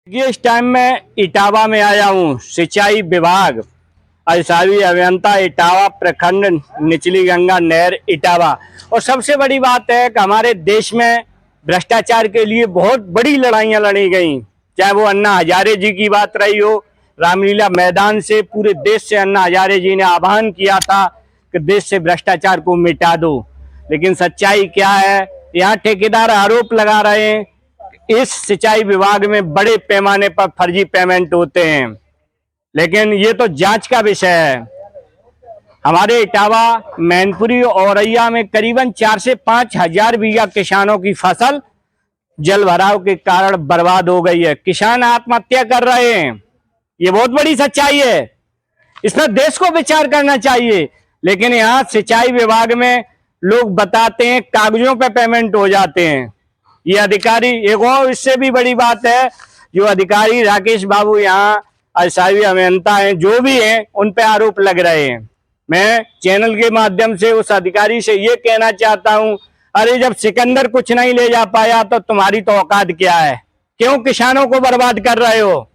ये इस टाइम मैं इटावा में आया हूँ। सिंचाई विभाग अधिशासी अभियंता इटावा प्रखंड निचली गंगा नहर इटावा। और सबसे बड़ी बात है कि हमारे देश में भ्रष्टाचार के लिए बहुत बड़ी लड़ाइयाँ लड़ी गई, चाहे वो अन्ना हजारे जी की बात रही हो। रामलीला मैदान से पूरे देश से अन्ना हजारे जी ने आह्वान किया था कि देश से भ्रष्टाचार को मिटा दो, लेकिन सच्चाई क्या है, यहाँ ठेकेदार आरोप लगा रहे हैं इस सिंचाई विभाग में बड़े पैमाने पर फर्जी पेमेंट होते हैं, लेकिन ये तो जांच का विषय है। हमारे इटावा, मैनपुरी और औरैया में करीबन 4 से 5 हजार बीघा किसानों की फसल जल भराव के कारण बर्बाद हो गई है। किसान आत्महत्या कर रहे हैं, ये बहुत बड़ी सच्चाई है। इसमें देश को विचार करना चाहिए, लेकिन यहाँ सिंचाई विभाग में लोग बताते हैं कागजों पे पेमेंट हो जाते हैं। ये अधिकारी, एक और इससे भी बड़ी बात है, जो अधिकारी राकेश बाबू यहाँ अधिशासी अभियंता हैं, जो भी हैं, उन पे आरोप लग रहे हैं। मैं चैनल के माध्यम से उस अधिकारी से ये कहना चाहता हूं, अरे जब सिकंदर कुछ नहीं ले जा पाया तो तुम्हारी तो औकात क्या है? क्यों किसानों को बर्बाद कर रहे हो?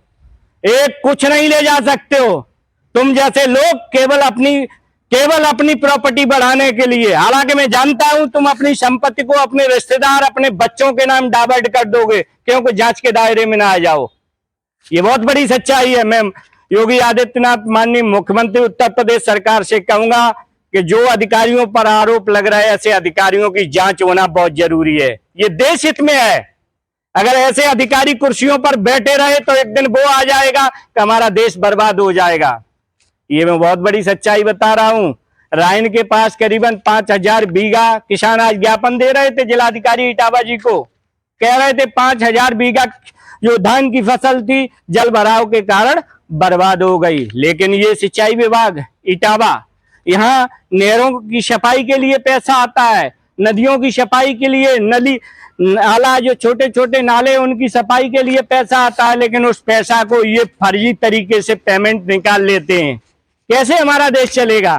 एक कुछ नहीं ले जा सकते हो। तुम जैसे लोग केवल अपनी प्रॉपर्टी बढ़ाने के लिए, हालांकि मैं जानता हूं तुम अपनी संपत्ति को अपने रिश्तेदार, अपने बच्चों के नाम डाइवर्ट कर दोगे, क्योंकि जांच के दायरे में ना आ जाओ। ये बहुत बड़ी सच्चाई है। मैं योगी आदित्यनाथ, माननीय मुख्यमंत्री उत्तर प्रदेश सरकार से कहूंगा कि जो अधिकारियों पर आरोप लग रहा है, ऐसे अधिकारियों की जांच होना बहुत जरूरी है। ये देश हित में है। अगर ऐसे अधिकारी कुर्सियों पर बैठे रहे तो एक दिन वो आ जाएगा कि हमारा देश बर्बाद हो जाएगा। ये मैं बहुत बड़ी सच्चाई बता रहा हूं। रायन के पास करीबन 5000 बीघा किसान आज ज्ञापन दे रहे थे जिलाधिकारी इटावा जी को, कह रहे थे 5000 बीघा जो धान की फसल थी जल भराव के कारण बर्बाद हो गई। लेकिन ये सिंचाई विभाग इटावा, यहाँ नहरों की सफाई के लिए पैसा आता है, नदियों की सफाई के लिए, नाला जो छोटे छोटे नाले उनकी सफाई के लिए पैसा आता है, लेकिन उस पैसा को ये फर्जी तरीके से पेमेंट निकाल लेते हैं। कैसे हमारा देश चलेगा?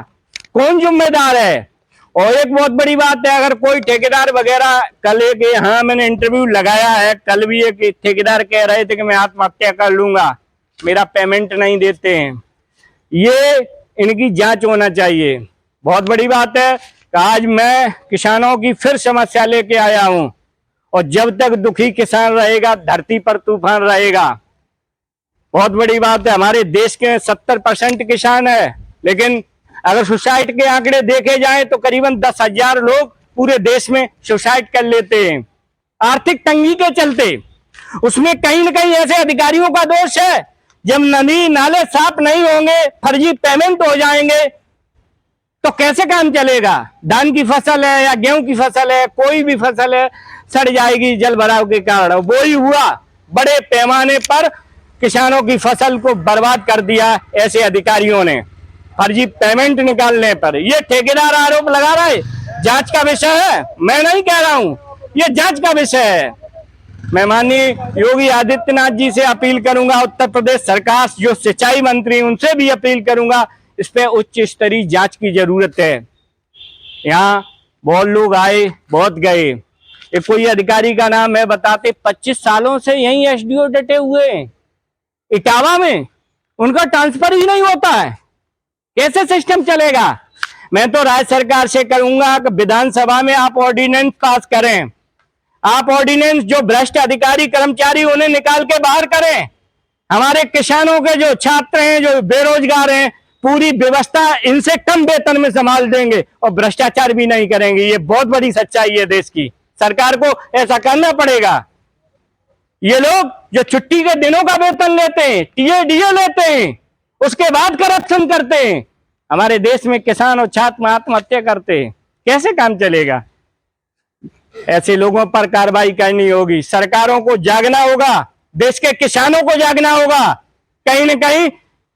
कौन जिम्मेदार है? और एक बहुत बड़ी बात है, अगर कोई ठेकेदार वगैरह, कल एक यहाँ मैंने इंटरव्यू लगाया है, कल भी एक ठेकेदार कह रहे थे कि मैं आत्महत्या कर लूंगा, मेरा पेमेंट नहीं देते हैं। ये इनकी जांच होना चाहिए। बहुत बड़ी बात है कि आज मैं किसानों की फिर समस्या लेके आया हूं, और जब तक दुखी किसान रहेगा धरती पर तूफान रहेगा। बहुत बड़ी बात है, हमारे देश के 70% किसान है, लेकिन अगर सुसाइड के आंकड़े देखे जाएं तो करीबन 10,000 लोग पूरे देश में सुसाइड कर लेते हैं आर्थिक तंगी के चलते। उसमें कहीं ना कहीं ऐसे अधिकारियों का दोष है। जब नदी नाले साफ नहीं होंगे, फर्जी पेमेंट हो जाएंगे, तो कैसे काम चलेगा? धान की फसल है या गेहूं की फसल है, कोई भी फसल है, सड़ जाएगी जल भराव के कारण। वो ही हुआ, बड़े पैमाने पर किसानों की फसल को बर्बाद कर दिया ऐसे अधिकारियों ने फर्जी पेमेंट निकालने पर। ये ठेकेदार आरोप लगा रहा है, जांच का विषय है। मैं नहीं कह रहा हूं, ये जांच का विषय है। मैं माननीय योगी आदित्यनाथ जी से अपील करूंगा, उत्तर प्रदेश सरकार जो सिंचाई मंत्री, उनसे भी अपील करूंगा, इस पे उच्च स्तरीय जांच की जरूरत है। यहाँ बहुत लोग आए, बहुत गए। एक कोई अधिकारी का नाम है, बताते 25 सालों से यही एसडीओ डटे हुए हैं इटावा में, उनका ट्रांसफर ही नहीं होता है। कैसे सिस्टम चलेगा? मैं तो राज्य सरकार से कहूंगा कि विधानसभा में आप ऑर्डिनेंस पास करें। आप ऑर्डिनेंस, जो भ्रष्ट अधिकारी कर्मचारी उन्हें निकाल के बाहर करें। हमारे किसानों के जो छात्र हैं, जो बेरोजगार हैं, पूरी व्यवस्था इनसे कम वेतन में संभाल देंगे और भ्रष्टाचार भी नहीं करेंगे। ये बहुत बड़ी सच्चाई है देश की। सरकार को ऐसा करना पड़ेगा। ये लोग जो छुट्टी के दिनों का वेतन लेते हैं, टीए लेते हैं, उसके बाद करप्शन करते हैं। हमारे देश में किसान और छात्र आत्महत्या करते हैं, कैसे काम चलेगा? ऐसे लोगों पर कार्रवाई करनी होगी। सरकारों को जागना होगा, देश के किसानों को जागना होगा। कहीं ना कहीं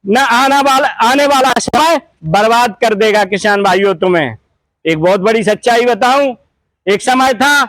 आने वाला समय बर्बाद कर देगा किसान भाइयों तुम्हें। एक बहुत बड़ी सच्चाई बताऊं, एक समय था